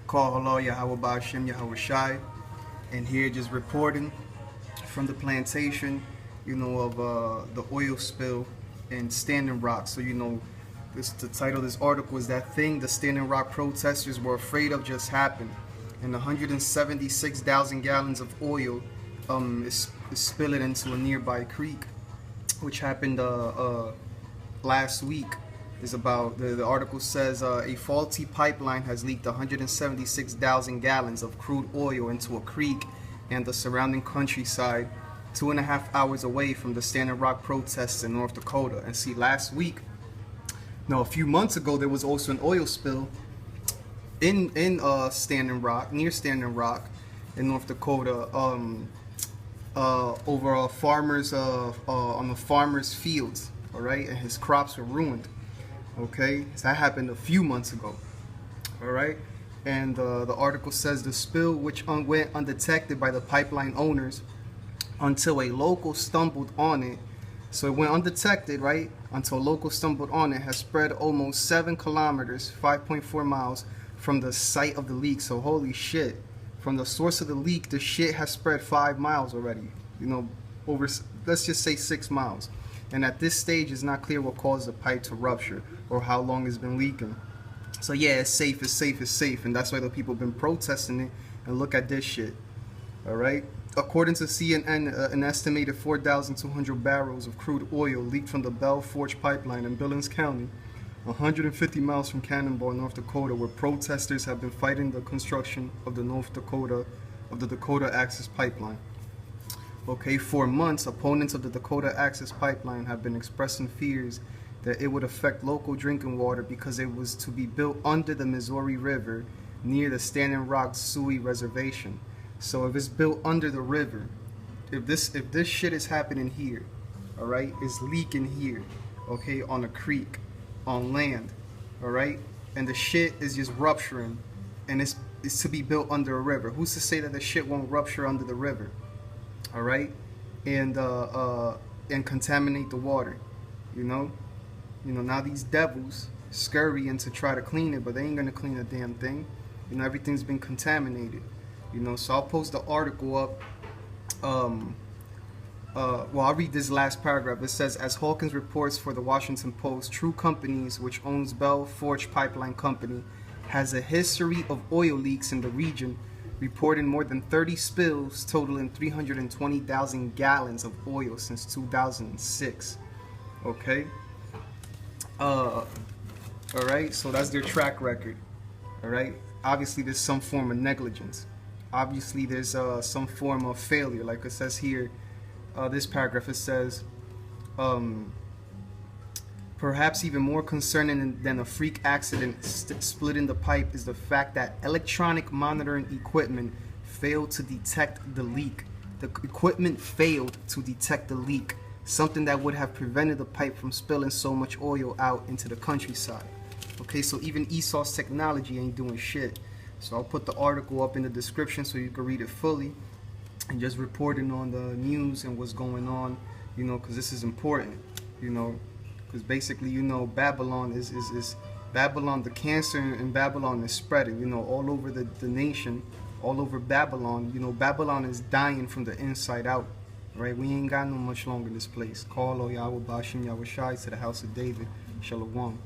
Call hello, Yahweh Ba'ashem, Yahweh Shai, and here just reporting from the plantation, of the oil spill in Standing Rock. So, the title of this article is "That Thing the Standing Rock Protesters Were Afraid of Just Happened," and 176,000 gallons of oil is spilling into a nearby creek, which happened last week. Is about the article says a faulty pipeline has leaked 176,000 gallons of crude oil into a creek and the surrounding countryside, 2.5 hours away from the Standing Rock protests in North Dakota. And see, last week, a few months ago, there was also an oil spill in Standing Rock, near Standing Rock, in North Dakota, over a farmer's on the farmer's fields. All right, and his crops were ruined. Okay, so that happened a few months ago. All right, and the article says the spill, which went undetected by the pipeline owners until a local stumbled on it. So it went undetected, right, until a local stumbled on it, has spread almost 7 kilometers, 5.4 miles from the site of the leak. So holy shit, from the source of the leak, the shit has spread 5 miles already. Over, let's just say 6 miles. And at this stage, it's not clear what caused the pipe to rupture or how long it's been leaking. So yeah, it's safe, it's safe, it's safe. And that's why the people have been protesting it. And look at this shit. All right. According to CNN, an estimated 4,200 barrels of crude oil leaked from the Bell Forge pipeline in Billings County, 150 miles from Cannonball, North Dakota, where protesters have been fighting the construction of the Dakota Access Pipeline. Okay, for months, opponents of the Dakota Access Pipeline have been expressing fears that it would affect local drinking water because it was to be built under the Missouri River near the Standing Rock Sioux Reservation. So if it's built under the river, if this shit is happening here, all right, it's leaking here, okay, on a creek, on land, all right, and the shit is just rupturing, and it's to be built under a river. Who's to say that the shit won't rupture under the river? All right, and contaminate the water. Now these devils scurry in to try to clean it, but they ain't gonna clean a damn thing. Everything's been contaminated. So I'll post the article up. I'll read this last paragraph. It says, as Hawkins reports for the Washington Post, True Companies, which owns Bell Forge Pipeline Company, has a history of oil leaks in the region, reporting more than 30 spills totaling 320,000 gallons of oil since 2006. Okay. All right. So that's their track record. All right. Obviously, there's some form of negligence. Obviously, there's some form of failure. Like it says here, this paragraph, it says, perhaps even more concerning than a freak accident splitting the pipe is the fact that electronic monitoring equipment failed to detect the leak. The equipment failed to detect the leak, something that would have prevented the pipe from spilling so much oil out into the countryside. Okay, so even Esau's technology ain't doing shit. So I'll put the article up in the description so you can read it fully, and just reporting on the news and what's going on, because this is important, because basically, Babylon is Babylon, the cancer in Babylon is spreading, all over the nation, all over Babylon. Babylon is dying from the inside out, right? We ain't got no much longer in this place. Call, O Yahweh Ba'ashem, Yahweh Shai, to the house of David. Shalom.